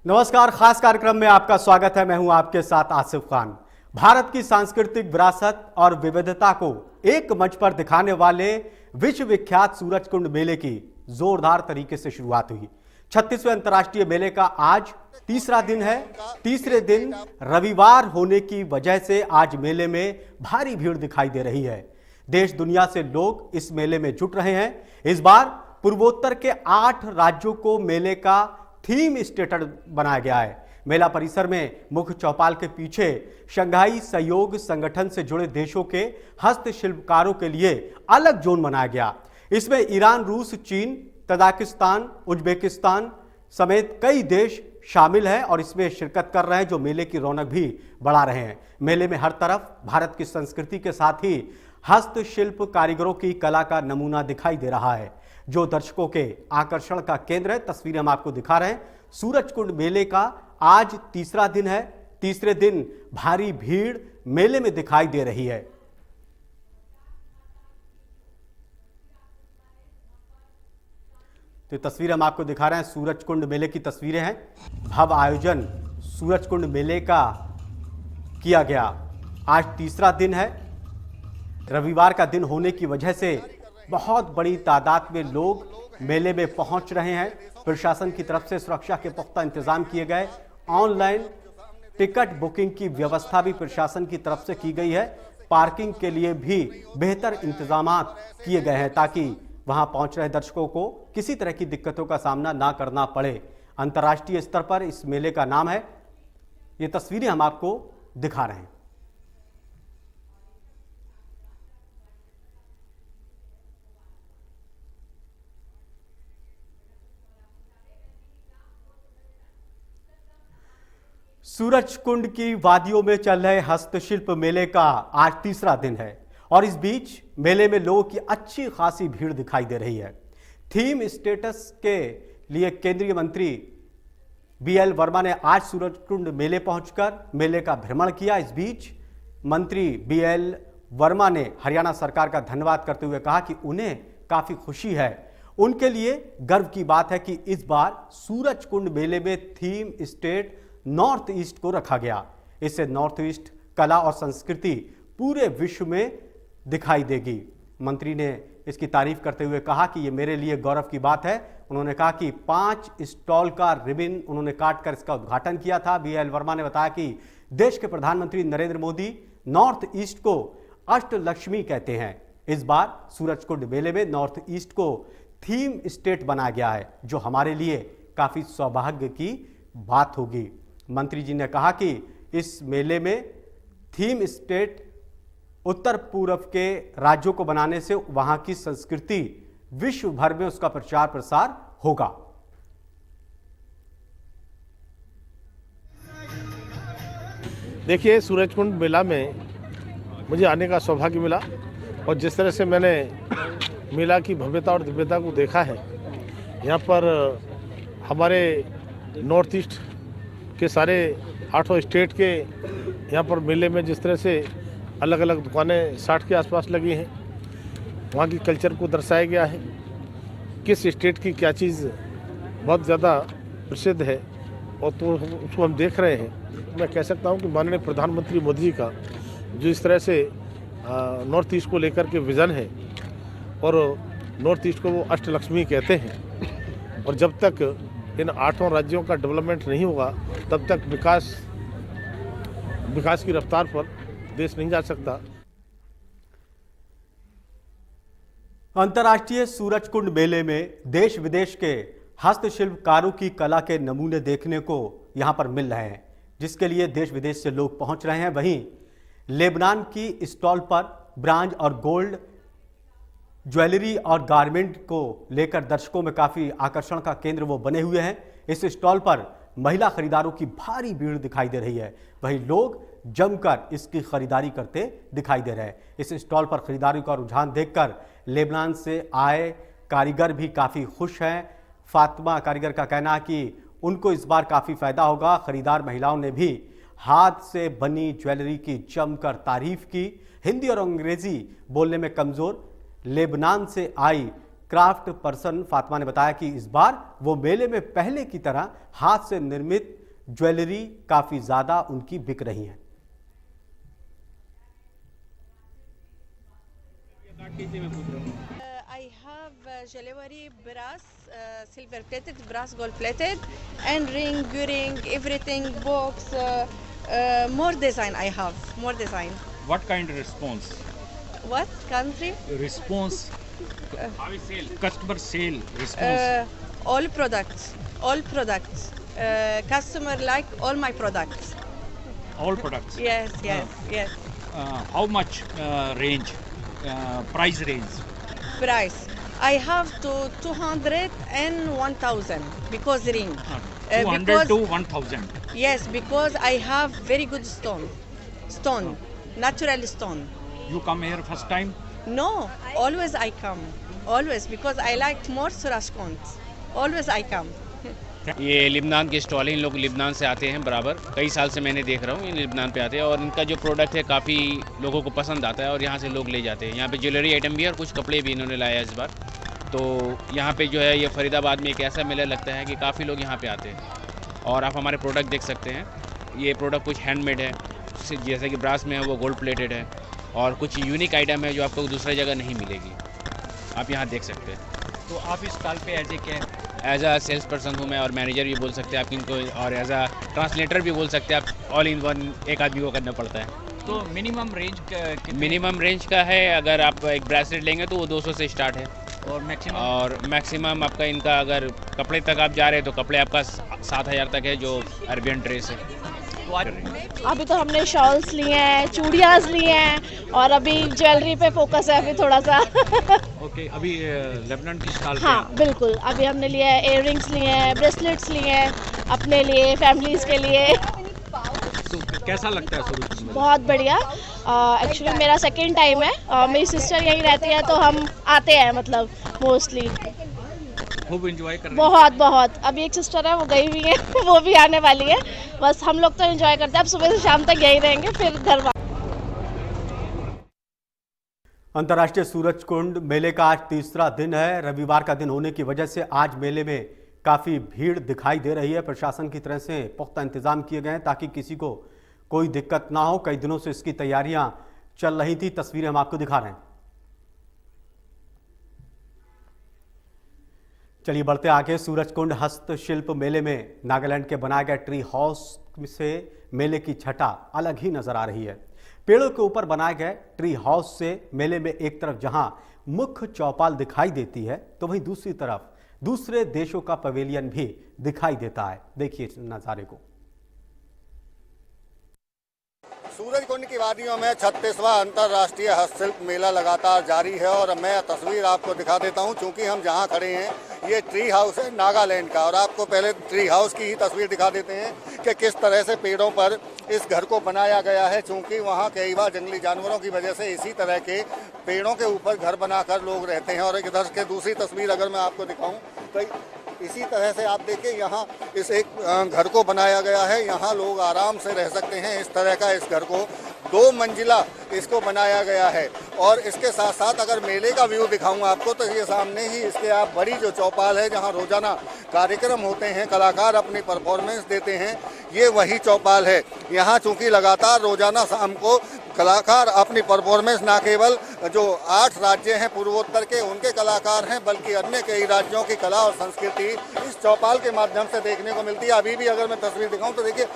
नमस्कार, खास कार्यक्रम में आपका स्वागत है। मैं हूं आपके साथ आसिफ खान। भारत की सांस्कृतिक विरासत और विविधता को एक मंच पर दिखाने वाले विश्व विख्यात सूरजकुंड मेले की जोरदार तरीके से शुरुआत हुई। 36वें अंतर्राष्ट्रीय मेले का आज तीसरा दिन है। तीसरे दिन रविवार होने की वजह से आज मेले में भारी भीड़ दिखाई दे रही है। देश दुनिया से लोग इस मेले में जुट रहे हैं। इस बार पूर्वोत्तर के 8 राज्यों को मेले का थीम स्टेटस बनाया गया है। मेला परिसर में मुख्य चौपाल के पीछे शंघाई सहयोग संगठन से जुड़े देशों के हस्तशिल्पकारों के लिए अलग जोन बनाया गया। इसमें ईरान, रूस, चीन, तजाकिस्तान, उज्बेकिस्तान समेत कई देश शामिल हैं और इसमें शिरकत कर रहे हैं, जो मेले की रौनक भी बढ़ा रहे हैं। मेले में हर तरफ भारत की संस्कृति के साथ ही हस्तशिल्प कारीगरों की कला का नमूना दिखाई दे रहा है, जो दर्शकों के आकर्षण का केंद्र है। तस्वीरें हम आपको दिखा रहे हैं। सूरजकुंड मेले का आज तीसरा दिन है। तीसरे दिन भारी भीड़ मेले में दिखाई दे रही है। तो तस्वीरें हम आपको दिखा रहे हैं, सूरजकुंड मेले की तस्वीरें हैं। भव्य आयोजन सूरजकुंड मेले का किया गया। आज तीसरा दिन है। रविवार का दिन होने की वजह से बहुत बड़ी तादाद में लोग मेले में पहुंच रहे हैं। प्रशासन की तरफ से सुरक्षा के पुख्ता इंतजाम किए गए। ऑनलाइन टिकट बुकिंग की व्यवस्था भी प्रशासन की तरफ से की गई है। पार्किंग के लिए भी बेहतर इंतजाम किए गए हैं ताकि वहां पहुंच रहे दर्शकों को किसी तरह की दिक्कतों का सामना ना करना पड़े। अंतर्राष्ट्रीय स्तर पर इस मेले का नाम है। ये तस्वीरें हम आपको दिखा रहे हैं। सूरजकुंड की वादियों में चल रहे हस्तशिल्प मेले का आज तीसरा दिन है और इस बीच मेले में लोगों की अच्छी खासी भीड़ दिखाई दे रही है। थीम स्टेटस के लिए केंद्रीय मंत्री बीएल वर्मा ने आज सूरजकुंड मेले पहुंचकर मेले का भ्रमण किया। इस बीच मंत्री बीएल वर्मा ने हरियाणा सरकार का धन्यवाद करते हुए कहा कि उन्हें काफी खुशी है। उनके लिए गर्व की बात है कि इस बार सूरजकुंड मेले में थीम स्टेट नॉर्थ ईस्ट को रखा गया। इससे नॉर्थ ईस्ट कला और संस्कृति पूरे विश्व में दिखाई देगी। मंत्री ने इसकी तारीफ करते हुए कहा कि यह मेरे लिए गौरव की बात है। उन्होंने कहा कि 5 स्टॉल का रिबन उन्होंने काटकर इसका उद्घाटन किया था। बीएल वर्मा ने बताया कि देश के प्रधानमंत्री नरेंद्र मोदी नॉर्थ ईस्ट को अष्टलक्ष्मी कहते हैं। इस बार सूरजकुंड मेले में नॉर्थ ईस्ट को थीम स्टेट बनाया गया है, जो हमारे लिए काफी सौभाग्य की बात होगी। मंत्री जी ने कहा कि इस मेले में थीम स्टेट उत्तर पूर्व के राज्यों को बनाने से वहां की संस्कृति विश्व भर में उसका प्रचार प्रसार होगा। देखिए, सूरजकुंड मेला में मुझे आने का सौभाग्य मिला और जिस तरह से मैंने मेला की भव्यता और दिव्यता को देखा है, यहाँ पर हमारे नॉर्थ ईस्ट के सारे 8 स्टेट के यहाँ पर मेले में जिस तरह से अलग अलग दुकानें 60 के आसपास लगी हैं, वहाँ की कल्चर को दर्शाया गया है। किस स्टेट की क्या चीज़ बहुत ज़्यादा प्रसिद्ध है और तो उसको हम देख रहे हैं। मैं कह सकता हूँ कि माननीय प्रधानमंत्री मोदी जी का जो इस तरह से नॉर्थ ईस्ट को लेकर के विज़न है, और नॉर्थ ईस्ट को वो अष्टलक्ष्मी कहते हैं, और जब तक इन 8 राज्यों का डेवलपमेंट नहीं होगा तब तक विकास की रफ्तार पर देश नहीं जा सकता। अंतर्राष्ट्रीय सूरजकुंड मेले में देश विदेश के हस्तशिल्पकारों की कला के नमूने देखने को यहां पर मिल रहे हैं, जिसके लिए देश विदेश से लोग पहुंच रहे हैं। वहीं लेबनान की स्टॉल पर ब्रांज और गोल्ड ज्वेलरी और गारमेंट को लेकर दर्शकों में काफी आकर्षण का केंद्र वो बने हुए हैं। इस स्टॉल पर महिला खरीदारों की भारी भीड़ दिखाई दे रही है। वहीं लोग जमकर इसकी खरीदारी करते दिखाई दे रहे हैं। इस स्टॉल पर खरीदारी का रुझान देखकर लेबनान से आए कारीगर भी काफी खुश हैं। फातिमा कारीगर का कहना है कि उनको इस बार काफी फायदा होगा। खरीदार महिलाओं ने भी हाथ से बनी ज्वेलरी की जमकर तारीफ की। हिंदी और अंग्रेजी बोलने में कमजोर लेबनान से आई क्राफ्ट पर्सन फातिमा ने बताया कि इस बार वो मेले में पहले की तरह हाथ से निर्मित ज्वेलरी काफी ज्यादा उनकी बिक रही है। I have jewelry, brass, silver plated, brass, gold plated, and ring, everything, box, more design I have, more design. What kind of response? What country? Response. How is sale? Customer sale response. All products, customer like all my products. All products. Yes. How much range? Price range? Price. I have to 200 and 1000 because ring. 200 because, to 1000. Yes, because I have very good stone, natural stone. You come here first time? No, always I come, always because I like more Surashkont. Always I come. ये लिबनान के stall हैं, इन लोग लिबनान से आते हैं बराबर, कई साल से मैंने देख रहा हूँ ये लिबनान पे आते हैं और इनका जो प्रोडक्ट है काफ़ी लोगों को पसंद आता है और यहाँ से लोग ले जाते हैं। यहाँ पे ज्वेलरी आइटम भी है और कुछ कपड़े भी इन्होंने लाया है इस बार। तो यहाँ पे जो है ये फरीदाबाद में एक ऐसा मेला लगता है कि काफ़ी लोग यहाँ पे आते हैं और आप हमारे प्रोडक्ट देख सकते हैं। ये प्रोडक्ट कुछ हैंडमेड है, जैसे कि ब्रास में है वो गोल्ड प्लेटेड है और कुछ यूनिक आइटम है जो आपको दूसरी जगह नहीं मिलेगी, आप यहाँ देख सकते हैं। तो आप इस स्टॉल पे एज अ सेल्स पर्सन हूँ मैं और मैनेजर भी बोल सकते हैं आप इनको और एज अ ट्रांसलेटर भी बोल सकते हैं आप। ऑल इन वन एक आदमी को करना पड़ता है। तो मिनिमम रेंज का है, अगर आप एक ब्रेसलेट लेंगे तो वो 200 से स्टार्ट है और मैक्सिमम आपका इनका अगर कपड़े तक आप जा रहे हैं तो कपड़े आपका 7000 तक है जो अरबियन ड्रेस है। अभी तो हमने शॉल्स लिए हैं, चूड़ियाँ लिए हैं और अभी ज्वेलरी पे फोकस है अभी थोड़ा सा। ओके, अभी लेबनान की स्टॉल पे? हाँ बिल्कुल, अभी हमने लिए हैं, इयर रिंग्स लिए हैं, ब्रेसलेट्स लिए हैं अपने लिए, फैमिलीज के लिए। तो कैसा लगता है स्वरूप में? बहुत बढ़िया। एक्चुअली मेरा सेकंड टाइम है, मेरी सिस्टर यहीं रहती है तो हम आते हैं मतलब मोस्टली। खूब एंजॉय कर रहे हैं? बहुत। अभी एक सिस्टर है वो गई हुई है वो भी आने वाली है। बस हम लोग तो एंजॉय करते हैं, अब सुबह से शाम तक यहीं रहेंगे फिर घर। अंतर्राष्ट्रीय सूरजकुंड मेले का आज तीसरा दिन है। रविवार का दिन होने की वजह से आज मेले में काफ़ी भीड़ दिखाई दे रही है। प्रशासन की तरफ से पुख्ता इंतजाम किए गए हैं ताकि किसी को कोई दिक्कत ना हो। कई दिनों से इसकी तैयारियां चल रही थी, तस्वीरें हम आपको दिखा रहे हैं। चलिए बढ़ते आगे। सूरजकुंड हस्तशिल्प मेले में नागालैंड के बनाए गए ट्री हाउस से मेले की छटा अलग ही नजर आ रही है। पेड़ों के ऊपर बनाए गए ट्री हाउस से मेले में एक तरफ जहां मुख्य चौपाल दिखाई देती है तो वहीं दूसरी तरफ दूसरे देशों का पवेलियन भी दिखाई देता है। देखिए इस नजारे को। सूरजकुंड की वादियों में 36वां अंतर्राष्ट्रीय हस्तशिल्प मेला लगातार जारी है और मैं तस्वीर आपको दिखा देता हूं। चूंकि हम जहां खड़े हैं ये ट्री हाउस है नागालैंड का और आपको पहले ट्री हाउस की ही तस्वीर दिखा देते हैं कि किस तरह से पेड़ों पर इस घर को बनाया गया है। चूंकि वहां कई बार जंगली जानवरों की वजह से इसी तरह के पेड़ों के ऊपर घर बनाकर लोग रहते हैं। और इधर के दूसरी तस्वीर अगर मैं आपको दिखाऊं तो इसी तरह से आप देखिए यहाँ इस एक घर को बनाया गया है। यहाँ लोग आराम से रह सकते हैं। इस तरह का इस घर को 2 मंजिला इसको बनाया गया है। और इसके साथ साथ अगर मेले का व्यू दिखाऊं आपको तो ये सामने ही इसके आप बड़ी जो चौपाल है जहाँ रोजाना कार्यक्रम होते हैं, कलाकार अपनी परफॉर्मेंस देते हैं, ये वही चौपाल है। यहाँ चूँकि लगातार रोजाना शाम को कलाकार अपनी परफॉर्मेंस ना केवल जो 8 राज्य हैं पूर्वोत्तर के उनके कलाकार हैं बल्कि अन्य कई राज्यों की कला और संस्कृति इस चौपाल के माध्यम से देखने को मिलती है। अभी भी अगर मैं तस्वीर दिखाऊं तो देखिए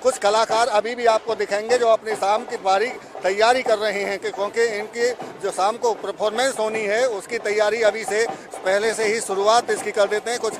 कुछ कलाकार अभी भी आपको दिखेंगे जो अपनी शाम की बारी तैयारी कर रहे हैं क्योंकि इनकी जो शाम को परफॉर्मेंस होनी है उसकी तैयारी अभी से पहले से ही शुरुआत इसकी कर देते हैं। कुछ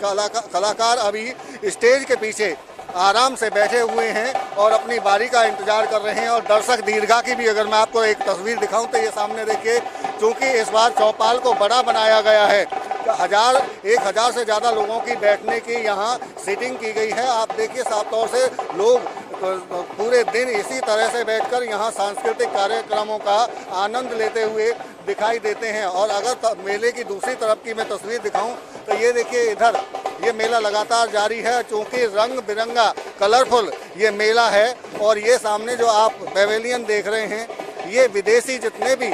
कलाकार अभी स्टेज के पीछे आराम से बैठे हुए हैं और अपनी बारी का इंतजार कर रहे हैं। और दर्शक दीर्घा की भी अगर मैं आपको एक तस्वीर दिखाऊं तो ये सामने देखिए, क्योंकि इस बार चौपाल को बड़ा बनाया गया है, 1000 से ज़्यादा लोगों की बैठने की यहाँ सीटिंग की गई है। आप देखिए साफ तौर से लोग पूरे दिन इसी तरह से बैठकर यहाँ सांस्कृतिक कार्यक्रमों का आनंद लेते हुए दिखाई देते हैं। और अगर मेले की दूसरी तरफ की मैं तस्वीर दिखाऊं तो ये देखिए इधर ये मेला लगातार जारी है। चूँकि रंग बिरंगा कलरफुल ये मेला है और ये सामने जो आप पेवेलियन देख रहे हैं ये विदेशी जितने भी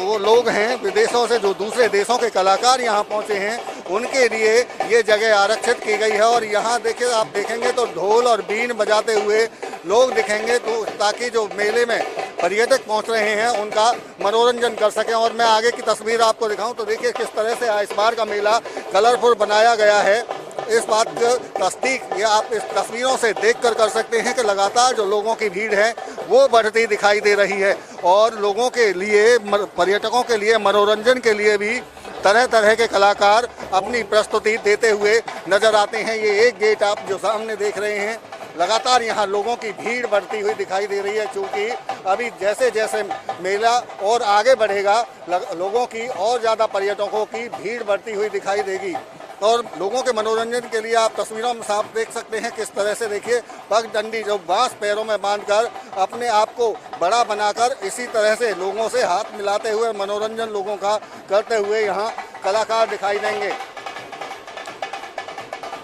वो लोग हैं विदेशों से, जो दूसरे देशों के कलाकार यहाँ पहुँचे हैं, उनके लिए ये जगह आरक्षित की गई है। और यहाँ देखिए, आप देखेंगे तो ढोल और बीन बजाते हुए लोग दिखेंगे, तो ताकि जो मेले में पर्यटक पहुँच रहे हैं उनका मनोरंजन कर सकें। और मैं आगे की तस्वीर आपको दिखाऊं तो देखिए किस तरह से इस बार का मेला कलरफुल बनाया गया है। इस बात की तस्दीक ये आप इस तस्वीरों से देखकर कर सकते हैं कि लगातार जो लोगों की भीड़ है वो बढ़ती दिखाई दे रही है। और लोगों के लिए, पर्यटकों के लिए, मनोरंजन के लिए भी तरह तरह के कलाकार अपनी प्रस्तुति देते हुए नजर आते हैं। ये एक गेट आप जो सामने देख रहे हैं, लगातार यहाँ लोगों की भीड़ बढ़ती हुई दिखाई दे रही है, क्योंकि अभी जैसे जैसे मेला और आगे बढ़ेगा लोगों की और ज़्यादा पर्यटकों की भीड़ बढ़ती हुई दिखाई देगी। और लोगों के मनोरंजन के लिए आप तस्वीरों में साफ देख सकते हैं किस तरह से, देखिए पगडंडी जो बांस पैरों में बांधकर अपने आप को बड़ा बनाकर इसी तरह से लोगों से हाथ मिलाते हुए मनोरंजन लोगों का करते हुए यहाँ कलाकार दिखाई देंगे।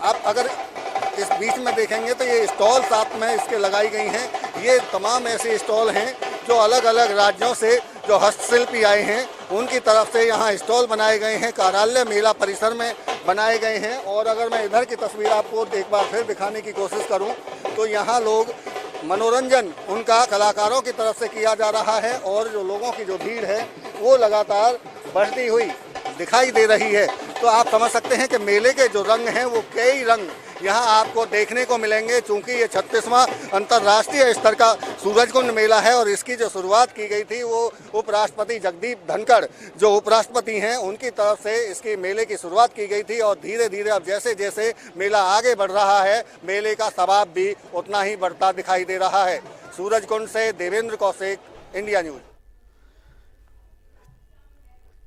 आप अगर इस बीच में देखेंगे तो ये स्टॉल साथ में इसके लगाई गई हैं। ये तमाम ऐसे स्टॉल हैं जो अलग अलग राज्यों से जो हस्तशिल्पी आए हैं उनकी तरफ से यहाँ स्टॉल बनाए गए हैं, कार्यालय मेला परिसर में बनाए गए हैं। और अगर मैं इधर की तस्वीर आपको एक बार फिर दिखाने की कोशिश करूं तो यहाँ लोग मनोरंजन उनका कलाकारों की तरफ से किया जा रहा है, और जो लोगों की जो भीड़ है वो लगातार बढ़ती हुई दिखाई दे रही है। तो आप समझ सकते हैं कि मेले के जो रंग हैं वो कई रंग यहाँ आपको देखने को मिलेंगे, चूँकि ये 36वां अंतर्राष्ट्रीय स्तर का सूरजकुंड मेला है। और इसकी जो शुरुआत की गई थी वो उपराष्ट्रपति जगदीप धनखड़ जो उपराष्ट्रपति हैं उनकी तरफ से इसकी मेले की शुरुआत की गई थी। और धीरे धीरे अब जैसे जैसे मेला आगे बढ़ रहा है, मेले का सवाब भी उतना ही बढ़ता दिखाई दे रहा है। सूरजकुंड से देवेंद्र कौशिक, इंडिया न्यूज।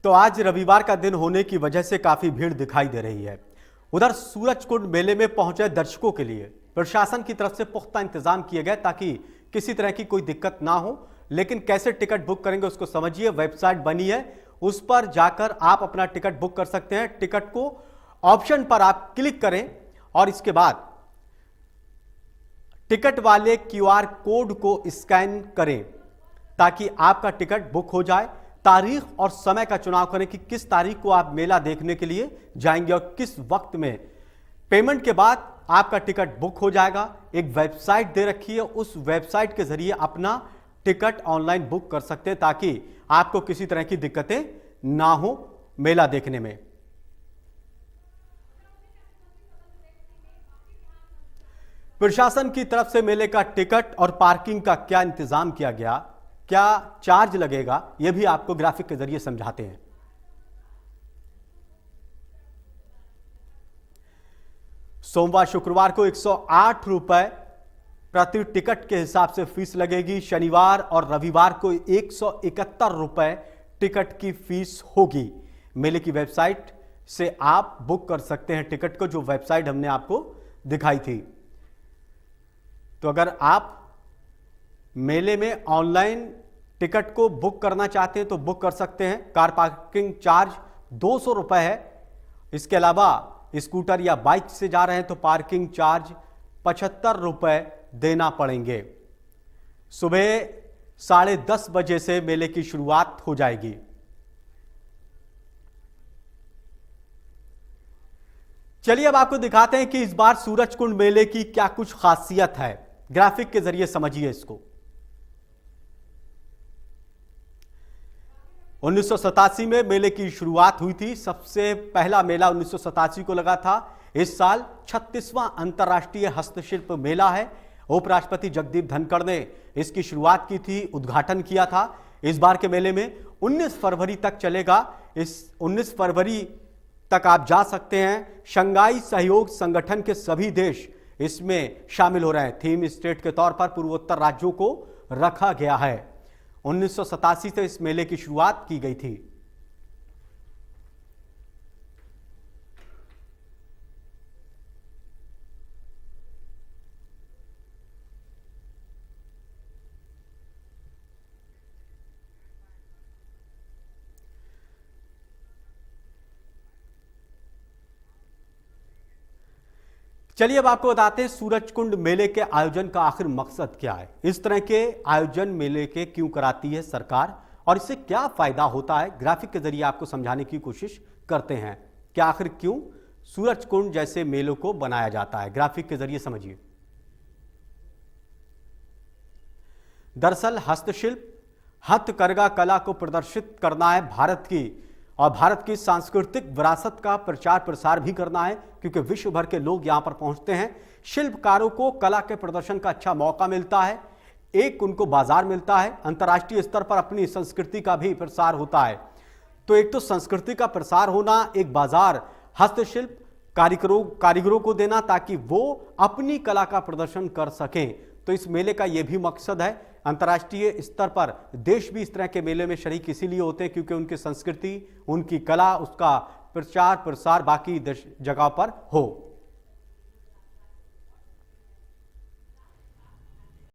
तो आज रविवार का दिन होने की वजह से काफी भीड़ दिखाई दे रही है। उधर सूरजकुंड मेले में पहुंचे दर्शकों के लिए प्रशासन की तरफ से पुख्ता इंतजाम किए गए ताकि किसी तरह की कोई दिक्कत ना हो। लेकिन कैसे टिकट बुक करेंगे उसको समझिए। वेबसाइट बनी है, उस पर जाकर आप अपना टिकट बुक कर सकते हैं। टिकट को ऑप्शन पर आप क्लिक करें और इसके बाद टिकट वाले क्यूआर कोड को स्कैन करें ताकि आपका टिकट बुक हो जाए। तारीख और समय का चुनाव करें कि किस तारीख को आप मेला देखने के लिए जाएंगे और किस वक्त में। पेमेंट के बाद आपका टिकट बुक हो जाएगा। एक वेबसाइट दे रखी है, उस वेबसाइट के जरिए अपना टिकट ऑनलाइन बुक कर सकते हैं ताकि आपको किसी तरह की दिक्कतें ना हो मेला देखने में। प्रशासन की तरफ से मेले का टिकट और पार्किंग का क्या इंतजाम किया गया, क्या चार्ज लगेगा, यह भी आपको ग्राफिक के जरिए समझाते हैं। सोमवार शुक्रवार को 108 रुपए प्रति टिकट के हिसाब से फीस लगेगी। शनिवार और रविवार को 171 रुपए टिकट की फीस होगी। मेले की वेबसाइट से आप बुक कर सकते हैं टिकट को, जो वेबसाइट हमने आपको दिखाई थी। तो अगर आप मेले में ऑनलाइन टिकट को बुक करना चाहते हैं तो बुक कर सकते हैं। कार पार्किंग चार्ज 200 रुपए है। इसके अलावा स्कूटर या बाइक से जा रहे हैं तो पार्किंग चार्ज 75 रुपए देना पड़ेंगे। सुबह 10:30 बजे से मेले की शुरुआत हो जाएगी। चलिए अब आपको दिखाते हैं कि इस बार सूरजकुंड मेले की क्या कुछ खासियत है। ग्राफिक के जरिए समझिए इसको। 1987 में मेले की शुरुआत हुई थी। सबसे पहला मेला 1987 को लगा था। इस साल 36वां अंतर्राष्ट्रीय हस्तशिल्प मेला है। उपराष्ट्रपति जगदीप धनखड़ ने इसकी शुरुआत की थी, उद्घाटन किया था। इस बार के मेले में 19 फरवरी तक चलेगा। इस 19 फरवरी तक आप जा सकते हैं। शंघाई सहयोग संगठन के सभी देश इसमें शामिल हो रहे हैं। थीम स्टेट के तौर पर पूर्वोत्तर राज्यों को रखा गया है। 1987 से इस मेले की शुरुआत की गई थी। चलिए अब आपको बताते हैं सूरजकुंड मेले के आयोजन का आखिर मकसद क्या है। इस तरह के आयोजन मेले के क्यों कराती है सरकार और इससे क्या फायदा होता है, ग्राफिक के जरिए आपको समझाने की कोशिश करते हैं कि आखिर क्यों सूरजकुंड जैसे मेलों को बनाया जाता है। ग्राफिक के जरिए समझिए। दरअसल हस्तशिल्प, हथकरघा कला को प्रदर्शित करना है भारत की, और भारत की सांस्कृतिक विरासत का प्रचार प्रसार भी करना है, क्योंकि विश्व भर के लोग यहां पर पहुंचते हैं। शिल्पकारों को कला के प्रदर्शन का अच्छा मौका मिलता है, एक उनको बाजार मिलता है, अंतर्राष्ट्रीय स्तर पर अपनी संस्कृति का भी प्रसार होता है। तो एक तो संस्कृति का प्रसार होना, एक बाजार हस्तशिल्प कारीगरों को देना ताकि वो अपनी कला का प्रदर्शन कर सकें। तो इस मेले का यह भी मकसद है। अंतर्राष्ट्रीय स्तर पर देश भी इस तरह के मेले में शरीक इसीलिए होते हैं क्योंकि उनकी संस्कृति, उनकी कला, उसका प्रचार प्रसार बाकी जगह पर हो।